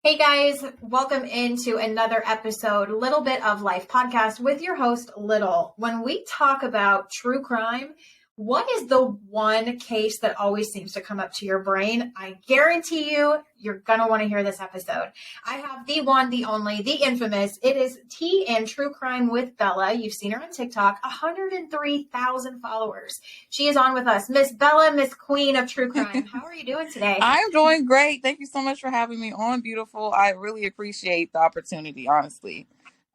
Hey guys, welcome into another episode, Little Bit of Life podcast with your host, Little. When we talk about true crime, what is the one case that always seems to come up to your brain? I guarantee you're going to want to hear this episode. I have the one, the only, the infamous. It is Tea and True Crime with Bella. You've seen her on TikTok, 103,000 followers. She is on with us. Miss Bella, Miss Queen of True Crime. How are you doing today? I'm doing great. Thank you so much for having me on, beautiful. I really appreciate the opportunity, honestly.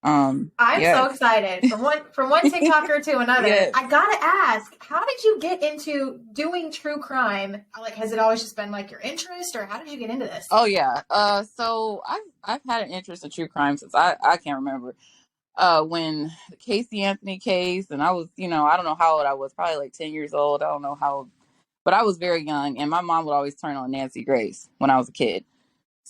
I'm so excited. From one TikToker to another. Yes. I gotta ask, how did you get into doing true crime? Like, has it always just been like your interest, or how did you get into this? Oh yeah. So I've had an interest in true crime since I can't remember. When the Casey Anthony case, and I was, I don't know how old I was, probably like 10 years old. I don't know how old, but I was very young, and my mom would always turn on Nancy Grace when I was a kid.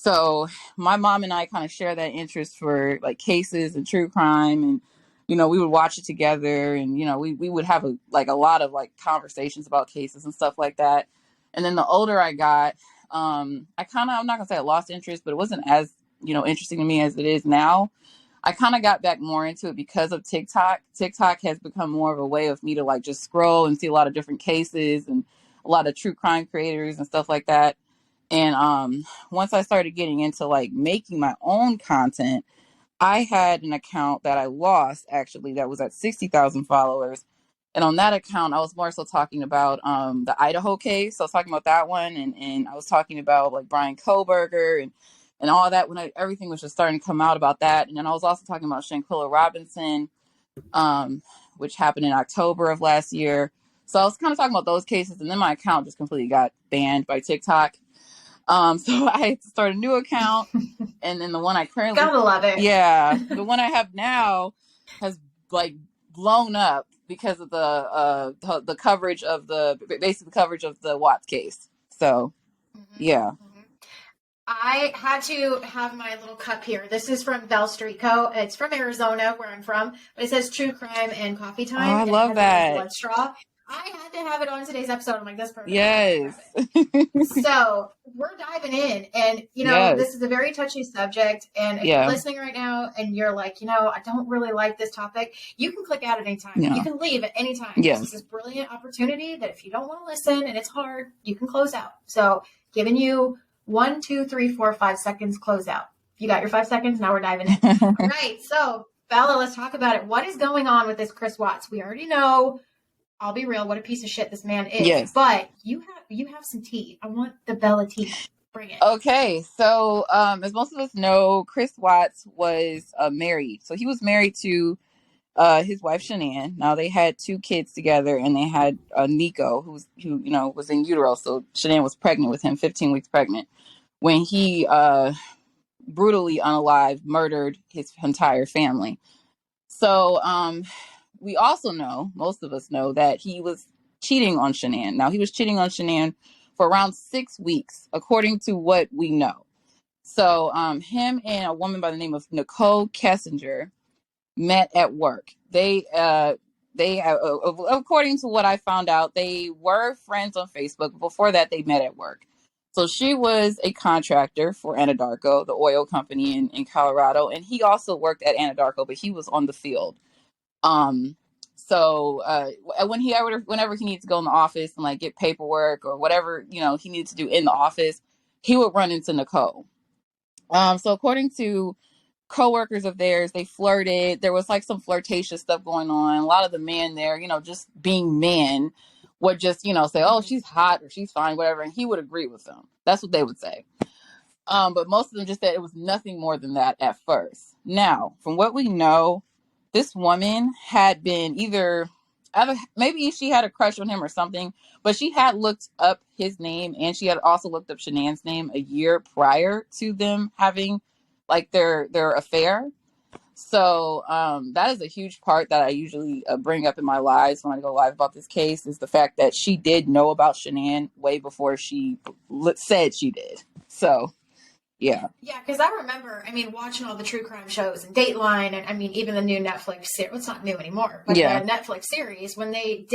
So my mom and I kind of share that interest for like cases and true crime, and we would watch it together, and we would have a lot of like conversations about cases and stuff like that. And then the older I got, I'm not gonna say I lost interest, but it wasn't as interesting to me as it is now. I kind of got back more into it because of TikTok. TikTok has become more of a way of me to like just scroll and see a lot of different cases and a lot of true crime creators and stuff like that. And once I started getting into like making my own content, I had an account that I lost actually that was at 60,000 followers. And on that account, I was more so talking about the Idaho case. So I was talking about that one, and I was talking about like Brian Koberger and all that when everything was just starting to come out about that. And then I was also talking about Shanquilla Robinson, which happened in October of last year. So I was kind of talking about those cases, and then my account just completely got banned by TikTok. So I had to start a new account, and then the one I currently gotta love it. Yeah, the one I have now has like blown up because of the coverage of the Watts case. So yeah. I had to have my little cup here. This is from Bell Street Co. It's from Arizona, where I'm from, but it says True Crime and Coffee Time. Oh, I love that. Blood straw. I had to have it on today's episode. I'm like, that's perfect. Yes. So we're diving in, and this is a very touchy subject. And if you're listening right now and you're like, I don't really like this topic, you can click out at any time. Yeah. You can leave at any time. Yes. This is this brilliant opportunity that if you don't want to listen and it's hard, you can close out. So giving you 1, 2, 3, 4, 5 seconds, close out. You got your 5 seconds. Now we're diving in. All right. So Bella, let's talk about it. What is going on with this Chris Watts? We already know. I'll be real, what a piece of shit this man is. Yes. But you have some tea. I want the Bella tea. Bring it. Okay, so as most of us know, Chris Watts was married. So he was married to his wife Shanann. Now they had 2 kids together, and they had Nico, who was in utero. So Shanann was pregnant with him, 15 weeks pregnant, when he brutally unalived murdered his entire family. So we also know, most of us know, that he was cheating on Shanann. Now, he was cheating on Shanann for around 6 weeks, according to what we know. So him and a woman by the name of Nicole Kessinger met at work. They according to what I found out, they were friends on Facebook. Before that, they met at work. So she was a contractor for Anadarko, the oil company in Colorado. And he also worked at Anadarko, but he was on the field. So whenever he needs to go in the office and like get paperwork or whatever, he needs to do in the office, he would run into Nicole. So according to coworkers of theirs, they flirted. There was like some flirtatious stuff going on. A lot of the men there, just being men, would just, say, oh, she's hot or she's fine, whatever. And he would agree with them. That's what they would say. But most of them just said it was nothing more than that at first. Now, from what we know, this woman had been maybe she had a crush on him or something, but she had looked up his name, and she had also looked up Shanann's name a year prior to them having like their affair. So that is a huge part that I usually bring up in my lives when I go live about this case, is the fact that she did know about Shanann way before she said she did. So yeah. Yeah, because I remember, watching all the true crime shows and Dateline, and even the new Netflix series. Well, it's not new anymore, but the Netflix series, when they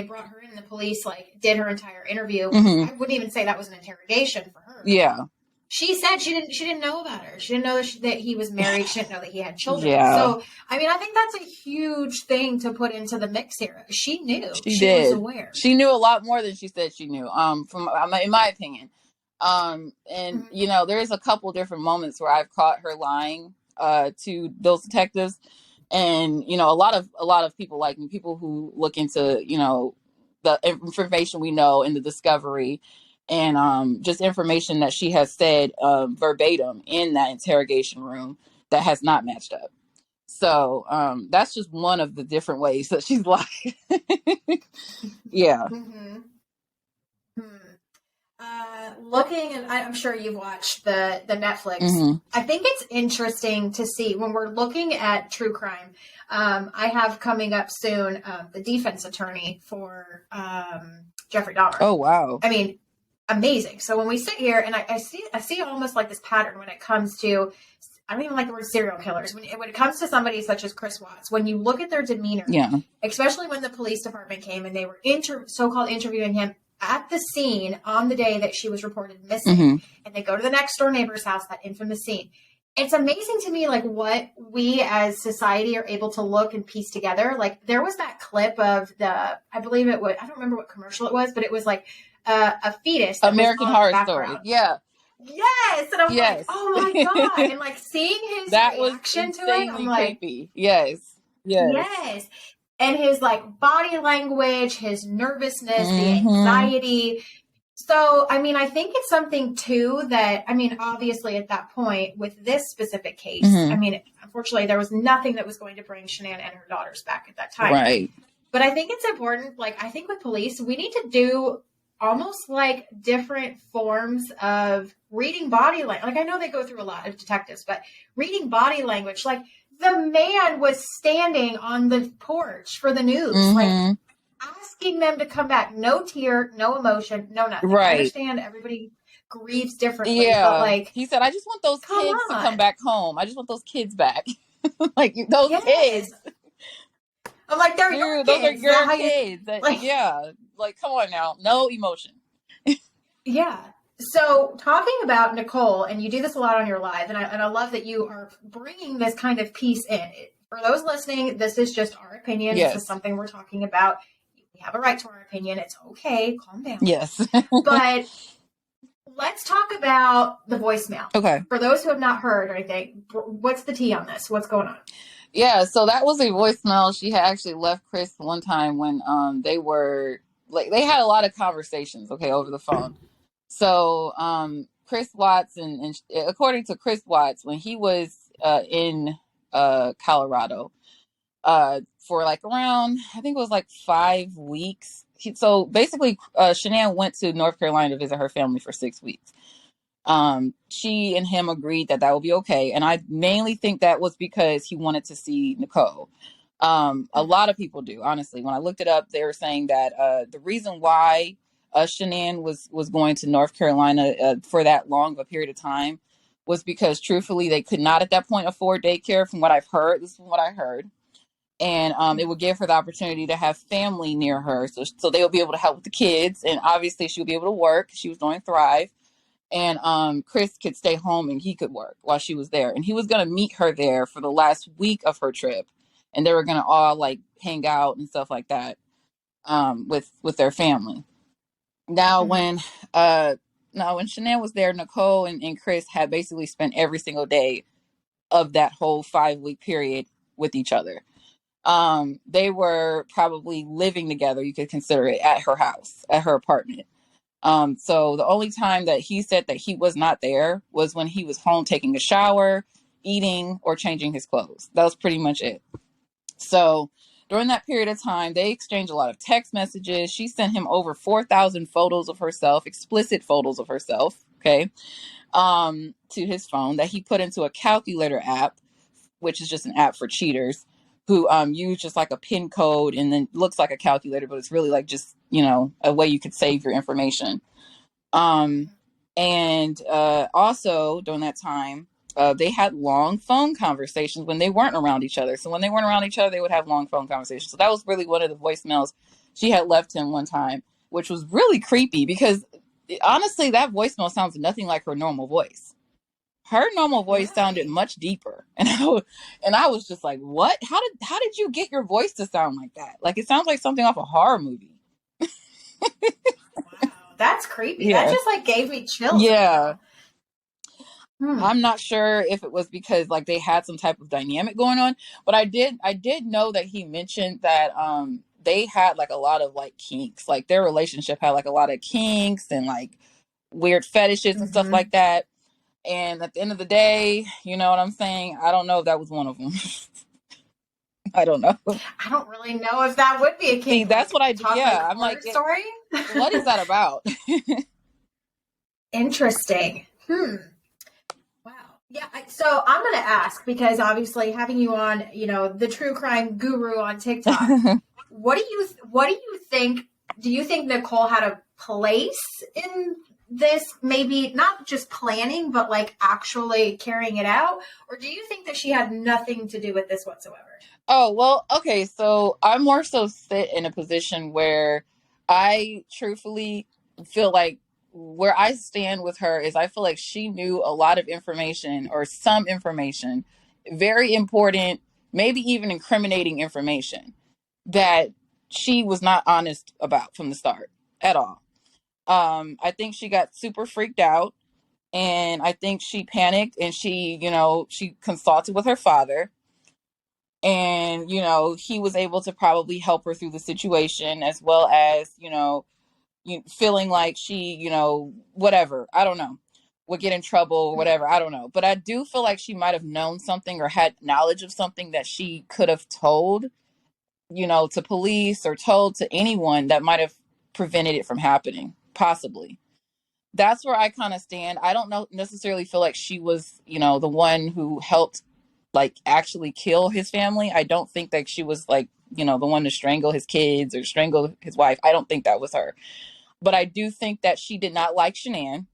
brought her in and the police did her entire interview, I wouldn't even say that was an interrogation for her. Yeah. she said she didn't know about her. She didn't know that he was married. She didn't know that he had children. Yeah. So, I mean, I think that's a huge thing to put into the mix here. She knew. She was did. aware. She knew a lot more than she said she knew. In my opinion. And you know, there's a couple different moments where I've caught her lying to those detectives. And, you know, a lot of people like me, people who look into, you know, the information we know in the discovery and just information that she has said verbatim in that interrogation room that has not matched up. So that's just one of the different ways that she's lied. Yeah. Mm-hmm. Looking, and I'm sure you've watched the Netflix. Mm-hmm. I think it's interesting to see when we're looking at true crime. I have coming up soon the defense attorney for Jeffrey Dahmer. Oh wow! I mean, amazing. So when we sit here, and I see almost like this pattern when it comes to, I don't even like the word serial killers. When it comes to somebody such as Chris Watts, when you look at their demeanor, especially when the police department came and they were so-called interviewing him at the scene on the day that she was reported missing, and they go to the next door neighbor's house, that infamous scene. It's amazing to me, like, what we as society are able to look and piece together. Like, there was that clip of I don't remember what commercial it was, but it was like a fetus. American Horror Story. Yeah. Yes. And I'm like, oh my God. And like seeing his reaction to it, I'm like, creepy. Yes. And his like body language, his nervousness, the anxiety. So, I mean, I think it's something too that, I mean, obviously at that point with this specific case, I mean, unfortunately there was nothing that was going to bring Shanann and her daughters back at that time. Right. But I think it's important, like, I think with police, we need to do almost like different forms of reading body language. Like, I know they go through a lot of detectives, but reading body language, like the man was standing on the porch for the news, like asking them to come back. No tear, no emotion, no nothing. Right. I understand everybody grieves differently, but like he said, I just want those kids to come back home. I just want those kids back. Like those kids. I'm like, they're your kids. Those are your kids. Like, come on now. No emotion. Yeah. So talking about Nicole, and you do this a lot on your live, and I love that you are bringing this kind of piece in. For those listening, this is just our opinion. Yes. This is something we're talking about. We have a right to our opinion. It's okay. Calm down. Yes. But let's talk about the voicemail. Okay. For those who have not heard or anything, what's the tea on this? What's going on? Yeah, so that was a voicemail she had actually left Chris one time when they were like, they had a lot of conversations, over the phone. So Chris Watts and according to Chris Watts, when he was in Colorado for like around, I think it was like 5 weeks. So basically Shanann went to North Carolina to visit her family for 6 weeks. She and him agreed that would be okay. And I mainly think that was because he wanted to see Nicole. A lot of people do, honestly. When I looked it up, they were saying that the reason why Shanann was going to North Carolina for that long of a period of time was because truthfully, they could not at that point afford daycare from what I've heard. This is what I heard. And it would give her the opportunity to have family near her. So they would be able to help with the kids. And obviously she would be able to work. She was doing Thrive. And Chris could stay home and he could work while she was there. And he was going to meet her there for the last week of her trip. And they were going to all like hang out and stuff like that with their family. Now, when Shanann was there, Nicole and Chris had basically spent every single day of that whole 5-week period with each other. They were probably living together, you could consider it, at her house, at her apartment. So the only time that he said that he was not there was when he was home taking a shower, eating, or changing his clothes. That was pretty much it. So during that period of time, they exchanged a lot of text messages. She sent him over 4,000 photos of herself, explicit photos of herself, to his phone that he put into a calculator app, which is just an app for cheaters who use just like a PIN code and then looks like a calculator, but it's really like just, a way you could save your information. And also during that time, they had long phone conversations when they weren't around each other. So when they weren't around each other, they would have long phone conversations. So that was really one of the voicemails she had left him one time, which was really creepy because honestly, that voicemail sounds nothing like her normal voice. Her normal voice sounded Really? much deeper, and I was just like, "What? How did you get your voice to sound like that? Like it sounds like something off a horror movie." Wow, that's creepy. That Yeah, just like gave me chills right yeah. now. Hmm. I'm not sure if it was because like they had some type of dynamic going on, but I did know that he mentioned that they had like a lot of like kinks. Like their relationship had like a lot of kinks and like weird fetishes and stuff Hmm. like that. And at the end of the day, you know what I'm saying? I don't know if that was one of them. I don't know. I don't really know if that would be a See, kink, that's like what I talk like yeah, I'm horror like, story. what is that about? Interesting. Hmm. Wow. Yeah. So I'm going to ask because obviously having you on, the true crime guru on TikTok, what do you think? Do you think Nicole had a place in this? Maybe not just planning, but like actually carrying it out, or do you think that she had nothing to do with this whatsoever? Oh, well, okay. So I more so sit in a position where I truthfully feel like where I stand with her is I feel like she knew a lot of information or some information, very important, maybe even incriminating information that she was not honest about from the start at all. I think she got super freaked out and I think she panicked and she consulted with her father and he was able to probably help her through the situation as well as feeling like she whatever, I don't know, would get in trouble or whatever, I don't know, but I do feel like she might have known something or had knowledge of something that she could have told to police or told to anyone that might have prevented it from happening, possibly. That's where I kind of stand. I don't know necessarily feel like she was the one who helped like actually kill his family. I don't think that she was like, the one to strangle his kids or strangle his wife. I don't think that was her. But I do think that she did not like Shanann.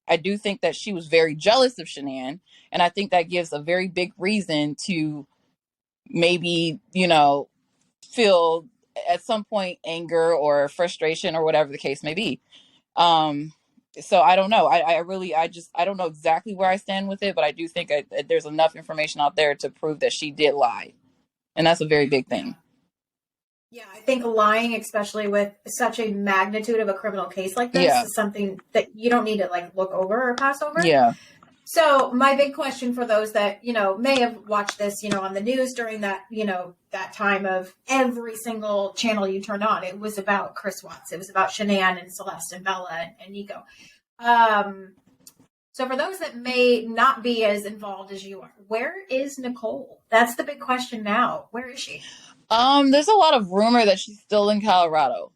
I do think that she was very jealous of Shanann. And I think that gives a very big reason to maybe, feel at some point anger or frustration or whatever the case may be. Um, so I don't know. I really, I don't know exactly where I stand with it, but I do think there's enough information out there to prove that she did lie. And that's a very big Yeah. thing. Yeah, I think lying, especially with such a magnitude of a criminal case like this, Yeah. is something that you don't need to like look over or pass over. Yeah. So my big question for those that, may have watched this, on the news during that, that time of every single channel you turned on, it was about Chris Watts. It was about Shanann and Celeste and Bella and Nico. So for those that may not be as involved as you are, where is Nicole? That's the big question now. Where is she? There's a lot of rumor that she's still in Colorado.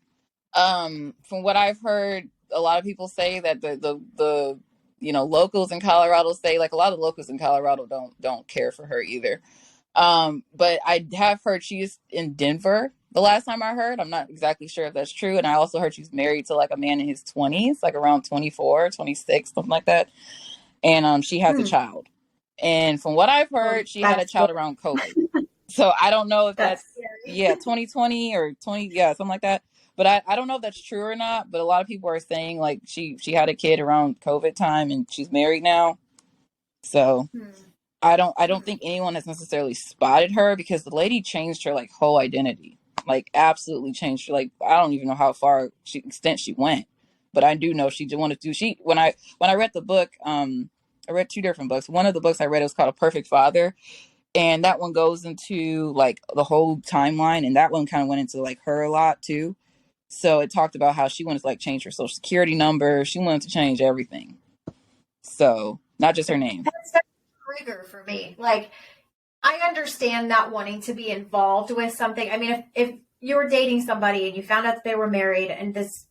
From what I've heard, a lot of people say that the locals in Colorado say, like, a lot of locals in Colorado don't care for her either. But I have heard she's in Denver the last time I heard. I'm not exactly sure if that's true. And I also heard she's married to like a man in his 20s, like around 24, 26, something like that. And she has a Hmm. child. And from what I've Well, heard, she had a that's child around COVID. So I don't know if that's that's, scary. yeah, 2020 or 20, yeah, something like that. But I don't know if that's true or not. But a lot of people are saying like she had a kid around COVID time and she's married now. So Hmm. I don't think anyone has necessarily spotted her because the lady changed her like whole identity. Like absolutely changed her. Like I don't even know how far extent she went. But I do know she did want to do she when I read the book, I read two different books. One of the books I read was called A Perfect Father. And that one goes into like the whole timeline and that one kind of went into like her a lot too. So it talked about how she wanted to like change her social security number. She wanted to change everything. So not just her name. That's a trigger for me. Like, I understand not wanting to be involved with something. I mean, if you were dating somebody and you found out that they were married and this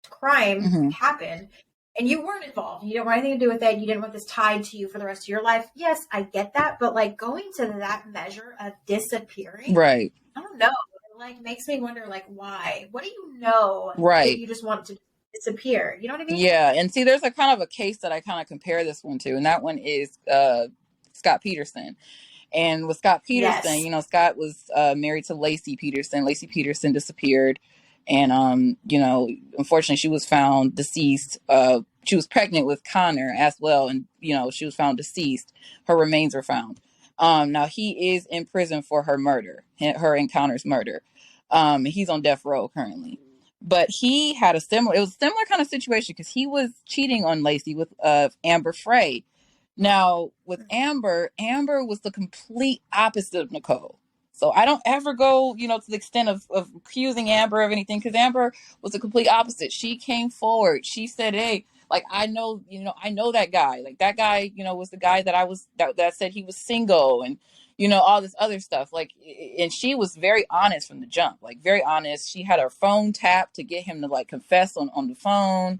crime Hmm. happened and you weren't involved, you didn't want anything to do with it, you didn't want this tied to you for the rest of your life. Yes, I get that. But like going to that measure of disappearing, Right. I don't know. It like makes me wonder, like, why? What do you know that Right. you just want to disappear? You know what I mean? Yeah. And see, there's a kind of a case that I kind of compare this one to, and that one is Scott Peterson. And with Scott Peterson, Yes. Scott was married to Lacey Peterson. Lacey Peterson disappeared. And unfortunately, she was found deceased. She was pregnant with Connor as well, and she was found deceased. Her remains were found. Now he is in prison for her murder, her and Connor's murder. He's on death row currently. But he had it was a similar kind of situation because he was cheating on Lacey with Amber Frey. Now, with Amber was the complete opposite of Nicole. So I don't ever go, to the extent of accusing Amber of anything, because Amber was the complete opposite. She came forward. She said, hey, like, I know that guy. Like, that guy, was the guy that said he was single, and, all this other stuff. Like, and she was very honest from the jump, like, very honest. She had her phone tapped to get him to, like, confess on the phone.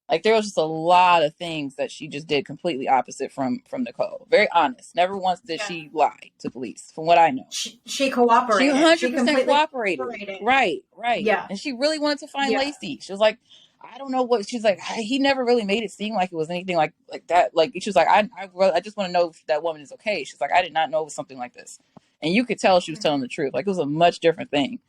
Like, there was just a lot of things that she just did completely opposite from Nicole. Very honest. Never once did she lie to police, from what I know. She cooperated. She 100% cooperated. Right. Yeah. And she really wanted to find Lacey. She was like, I don't know what. She's like, he never really made it seem like it was anything like that. Like, she was like, I just want to know if that woman is okay. She's like, I did not know it was something like this. And you could tell she was telling the truth. Like, it was a much different thing.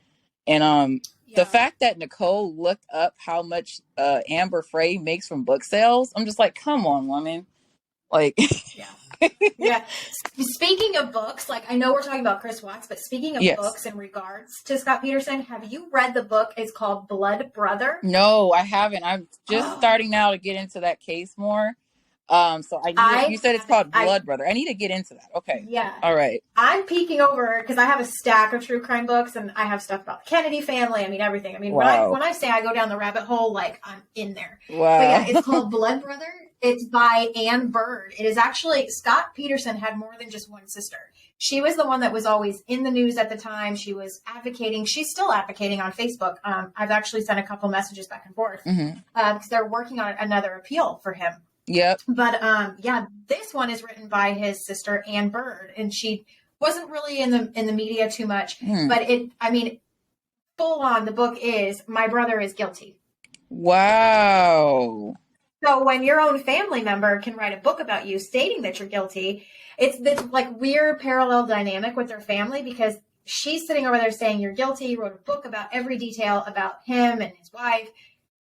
And the fact that Nicole looked up how much Amber Frey makes from book sales, I'm just like, come on, woman. Like, yeah. Speaking of books, like, I know we're talking about Chris Watts, but speaking of books in regards to Scott Peterson, have you read the book? It's called Blood Brother. No, I haven't. I'm just starting now to get into that case more. So you said it's called Blood Brother. I need to get into that. Okay. Yeah. All right. I'm peeking over because I have a stack of true crime books, and I have stuff about the Kennedy family. I mean, everything. I mean, wow. when I say I go down the rabbit hole, like, I'm in there. Wow. But yeah, it's called Blood Brother. It's by Anne Bird. It is actually, Scott Peterson had more than just one sister. She was the one that was always in the news at the time. She was advocating. She's still advocating on Facebook. I've actually sent a couple messages back and forth because they're working on another appeal for him. Yep. But this one is written by his sister Anne Bird, and she wasn't really in the media too much. But full on, the book is My Brother is Guilty. Wow. So when your own family member can write a book about you stating that you're guilty, it's this like weird parallel dynamic with their family, because she's sitting over there saying you're guilty, wrote a book about every detail about him and his wife.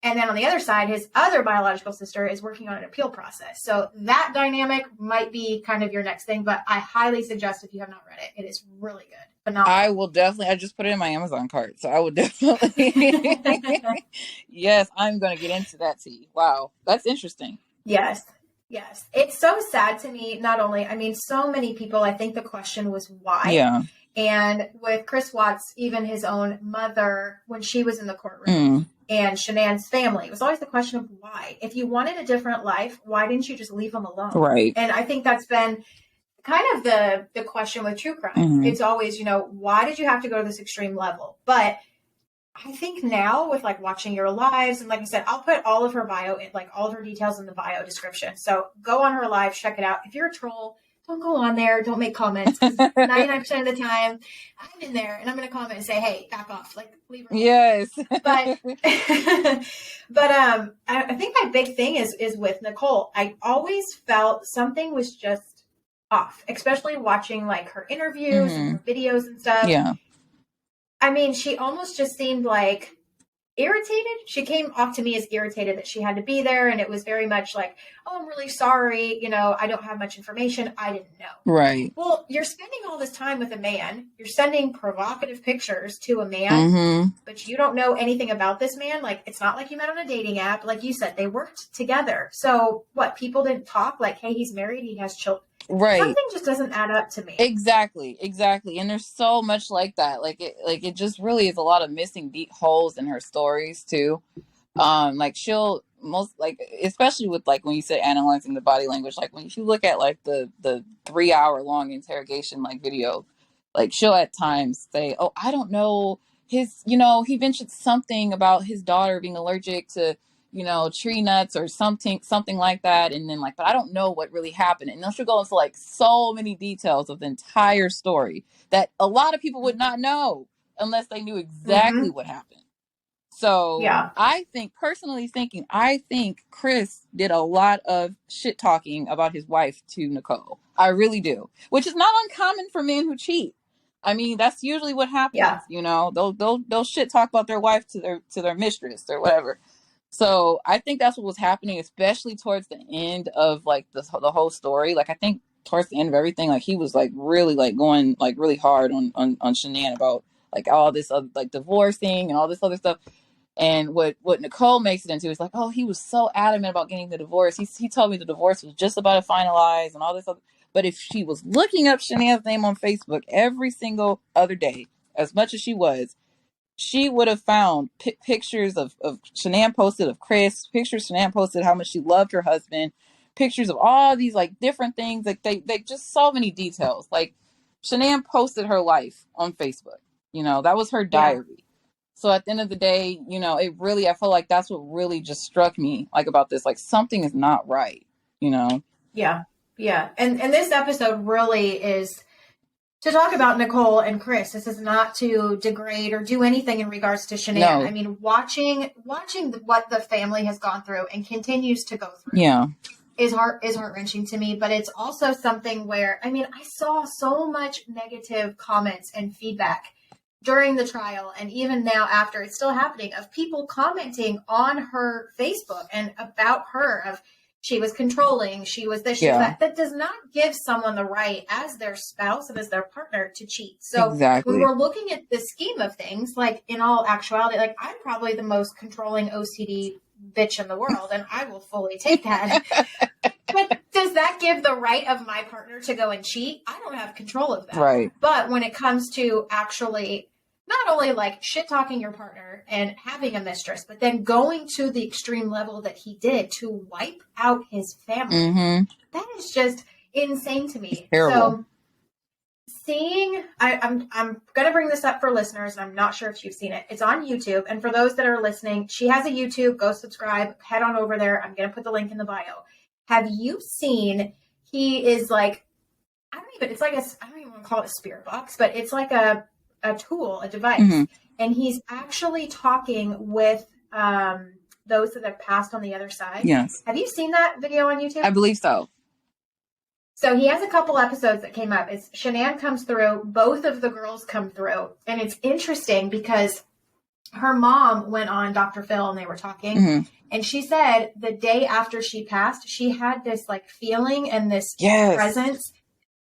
And then on the other side, his other biological sister is working on an appeal process. So that dynamic might be kind of your next thing, but I highly suggest, if you have not read it, it is really good. Phenomenal. I will definitely, I just put it in my Amazon cart, so I would definitely, yes, I'm going to get into that tea. Wow, that's interesting. Yes. It's so sad to me, not only, so many people, I think the question was why. Yeah. And with Chris Watts, even his own mother, when she was in the courtroom, and Shanann's family, it was always the question of why. If you wanted a different life, why didn't you just leave them alone? Right. And I think that's been kind of the question with true crime. It's always, why did you have to go to this extreme level? But I think now with like watching your lives, and like I said, I'll put all of her bio, like all of her details in the bio description. So go on her live, check it out. If you're a troll, don't go on there. Don't make comments. 99% of the time, I'm in there and I'm going to comment and say, hey, back off. Like, leave her alone. Yes. But I think my big thing is with Nicole. I always felt something was just off, especially watching like her interviews and her videos and stuff. Yeah. She almost just seemed like irritated. She came off to me as irritated that she had to be there. And it was very much like, oh, I'm really sorry. I don't have much information. I didn't know. Right. Well, you're spending all this time with a man. You're sending provocative pictures to a man, but you don't know anything about this man. Like, it's not like you met on a dating app. Like you said, they worked together. So what? People didn't talk like, hey, he's married. He has children. Right. Something just doesn't add up to me. Exactly. And there's so much like that. It just really is a lot of missing deep holes in her stories too. Like she'll especially with like when you say analyzing the body language, like when you look at like the 3-hour long interrogation like video, like she'll at times say, oh, I don't know, his, he mentioned something about his daughter being allergic to tree nuts or something like that. And then like, but I don't know what really happened. And then she'll go into like so many details of the entire story that a lot of people would not know unless they knew exactly what happened. So yeah. I think Chris did a lot of shit talking about his wife to Nicole. I really do, which is not uncommon for men who cheat. I mean, that's usually what Yeah. happens. You know, they'll shit talk about their wife to their mistress or whatever. So I think that's what was happening, especially towards the end of like the whole story. Like I think towards the end of everything, like he was like really like going like really hard on Shanann about like all this other, like divorcing and all this other stuff. And what Nicole makes it into is like, oh, he was so adamant about getting the divorce. He told me the divorce was just about to finalize and all this other. But if she was looking up Shanann's name on Facebook every single other day, as much as she was, she would have found pictures of Shanann posted of Chris, pictures Shanann posted how much she loved her husband, pictures of all these like different things. Like they just so many details. Like Shanann posted her life on Facebook. You know, that was her Yeah. diary. So at the end of the day, you know, it really, I feel like that's what really just struck me like about this, like something is not right, you know? Yeah. Yeah. And this episode really is to talk about Nicole and Chris. This is not to degrade or do anything in regards to Shanann. No. I mean, watching what the family has gone through and continues to go through. Yeah. Is heart-wrenching to me, but it's also something where, I mean, I saw so much negative comments and feedback during the trial, and even now after, it's still happening, of people commenting on her Facebook and about her, of she was controlling, she was this, she was that. That does not give someone the right as their spouse and as their partner to cheat. So exactly. when we're looking at the scheme of things, like in all actuality, like I'm probably the most controlling OCD bitch in the world, and I will fully take that. But does that give the right of my partner to go and cheat? I don't have control of that. Right. But when it comes to actually not only like shit talking your partner and having a mistress, but then going to the extreme level that he did to wipe out his family, that is just insane to me. So seeing, I'm going to bring this up for listeners, and I'm not sure if you've seen it. It's on YouTube. And for those that are listening, she has a YouTube. Go subscribe. Head on over there. I'm going to put the link in the bio. Have you seen, he is like, I don't even want to call it a spirit box, but it's like a tool, a device. And he's actually talking with those that have passed on the other side. Yes. Have you seen that video on YouTube? I believe so. So he has a couple episodes that came up. It's Shanann comes through, both of the girls come through. And it's interesting because her mom went on Dr. Phil and they were talking. And she said the day after she passed, she had this like feeling and this presence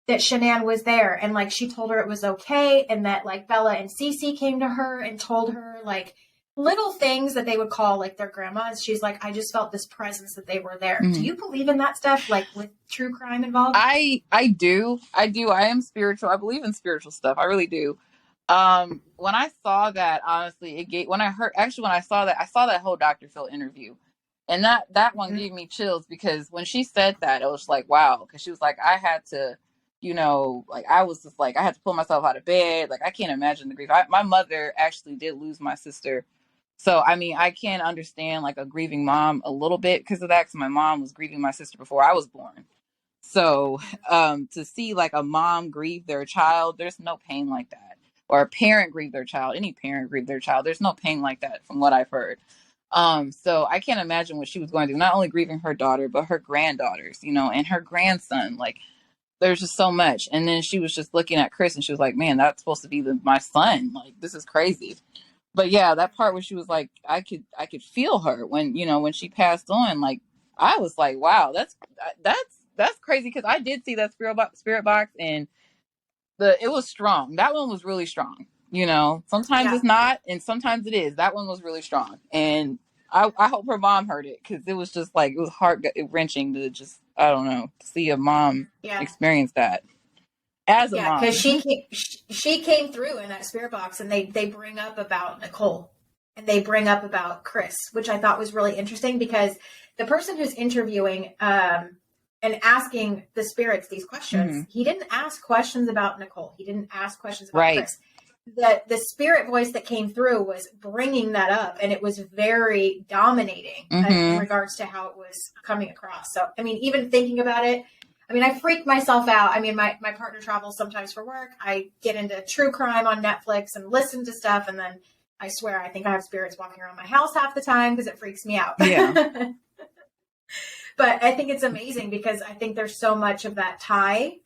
that Shanann was there. And like, she told her it was okay. And that like Bella and Cece came to her and told her like little things that they would call like their grandmas. She's like, I just felt this presence that they were there. Do you believe in that stuff? Like with true crime involved? I do. I am spiritual. I believe in spiritual stuff. I really do. When I saw that, honestly, when I saw that whole Dr. Phil interview, and that one gave me chills, because when she said that, it was like, wow. Cause she was like, I had to, you know, like, I was just like, I had to pull myself out of bed. Like, I can't imagine the grief. My mother actually did lose my sister. So, I mean, I can understand like a grieving mom a little bit because of that. Cause my mom was grieving my sister before I was born. So, to see like a mom grieve their child, there's no pain like that. Or a parent grieve their child, any parent grieve their child. There's no pain like that from what I've heard. So I can't imagine what she was going through, not only grieving her daughter, but her granddaughters, you know, and her grandson. Like, there's just so much. And then she was just looking at Chris and she was like, man, that's supposed to be my son. Like, this is crazy. But yeah, that part where she was like, I could feel her when, you know, when she passed on. Like, I was like, wow, that's crazy, because I did see that spirit box, and it was strong. That one was really strong. You know, sometimes it's not, and sometimes it is. That one was really strong, and I hope her mom heard it, because it was just like, it was heart wrenching to just, I don't know, see a mom experience that as a mom. Because she came through in that spirit box, and they bring up about Nicole, and they bring up about Chris, which I thought was really interesting, because the person who's interviewing and asking the spirits these questions, he didn't ask questions about Nicole. He didn't ask questions about Chris. The spirit voice that came through was bringing that up, and it was very dominating in regards to how it was coming across. So, I mean, even thinking about it, I mean, I freak myself out. I mean, my partner travels sometimes for work. I get into true crime on Netflix and listen to stuff, and then I swear I think I have spirits walking around my house half the time because it freaks me out. Yeah. But I think it's amazing, because I think there's so much of that tie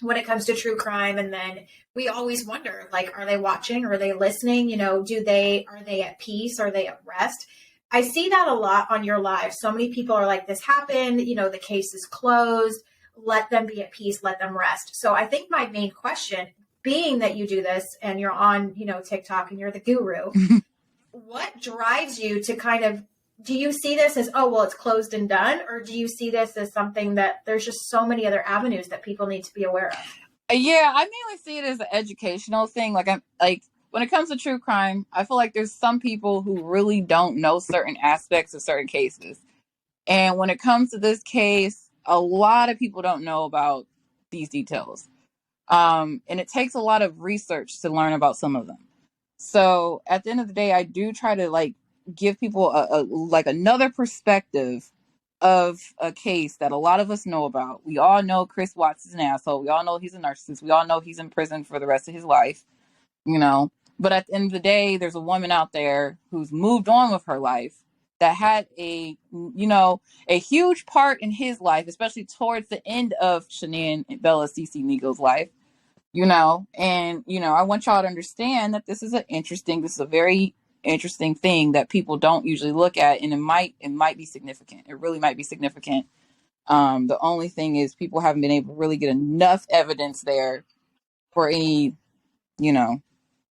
when it comes to true crime. And then we always wonder, like, are they watching? Are they listening? You know, are they at peace? Are they at rest? I see that a lot on your live. So many people are like, this happened, you know, the case is closed. Let them be at peace. Let them rest. So I think my main question, being that you do this and you're on, you know, TikTok and you're the guru, what drives you to kind of, do you see this as, oh, well, it's closed and done? Or do you see this as something that there's just so many other avenues that people need to be aware of? Yeah, I mainly see it as an educational thing. Like, I'm like, when it comes to true crime, I feel like there's some people who really don't know certain aspects of certain cases. And when it comes to this case, a lot of people don't know about these details. And it takes a lot of research to learn about some of them. So at the end of the day, I do try to like give people a like another perspective of a case that a lot of us know about. We all know Chris Watts is an asshole. We all know he's a narcissist. We all know he's in prison for the rest of his life, you know. But at the end of the day, there's a woman out there who's moved on with her life that had a, you know, a huge part in his life, especially towards the end of Shanae and Bella Cece Nigo's life, you know. And, you know, I want y'all to understand that this is a very interesting thing that people don't usually look at, and it might be significant. It really might be significant. The only thing is people haven't been able to really get enough evidence there for any, you know,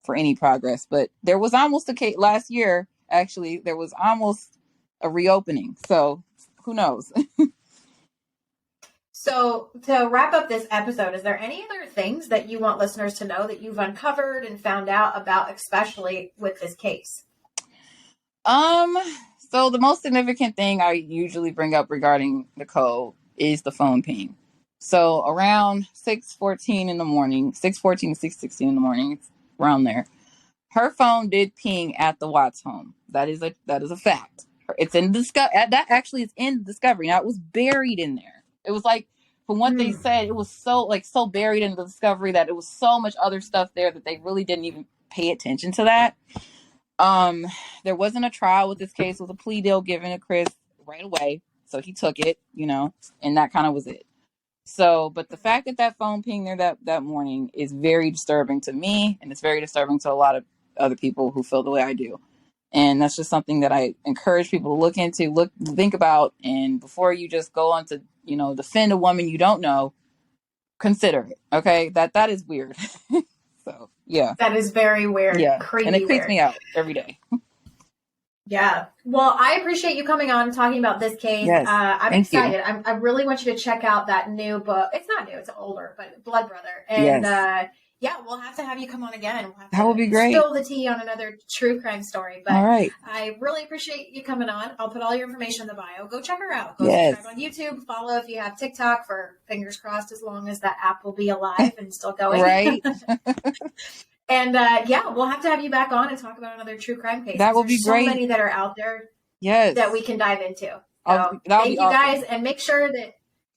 for any progress. But there was almost a case last year, actually, there was almost a reopening. So who knows? So to wrap up this episode, is there any other things that you want listeners to know that you've uncovered and found out about, especially with this case? So the most significant thing I usually bring up regarding Nicole is the phone ping. So around 6:14 in the morning, 6:14 to 6:16 in the morning, it's around there, her phone did ping at the Watts home. That is a fact. It's in that actually is in Discovery. Now, it was buried in there. It was like, from what they said, it was so buried in the Discovery that it was so much other stuff there that they really didn't even pay attention to that. There wasn't a trial with this case. It was a plea deal given to Chris right away. So he took it, you know, and that kind of was it. So, but the fact that phone pinged there that morning is very disturbing to me, and it's very disturbing to a lot of other people who feel the way I do. And that's just something that I encourage people to look into, think about, and before you just go on to, you know, defend a woman you don't know, consider it. Okay, that is weird. So yeah, that is very weird. Yeah, creepy, and it creeps weird. me out every day. Yeah. Well, I appreciate you coming on and talking about this case. Yes, I'm excited. I really want you to check out that new book. It's not new, it's older, but Blood Brother. And yeah, we'll have to have you come on again. We'll have that would be great. Spill the tea on another true crime story. But all right. I really appreciate you coming on. I'll put all your information in the bio. Go check her out. Go subscribe on YouTube. Follow if you have TikTok, for fingers crossed, as long as that app will be alive and still going. Right. And yeah, we'll have to have you back on and talk about another true crime case. That will be great. So many that are out there, yes, that we can dive into. So thank you guys, and make sure that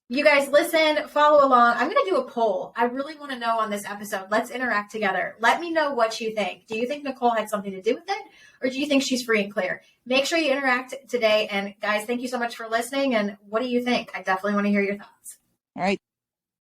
you guys listen, follow along. I'm going to do a poll. I really want to know on this episode. Let's interact together. Let me know what you think. Do you think Nicole had something to do with it, or do you think she's free and clear? Make sure you interact today. And guys, thank you so much for listening. And what do you think? I definitely want to hear your thoughts. All right.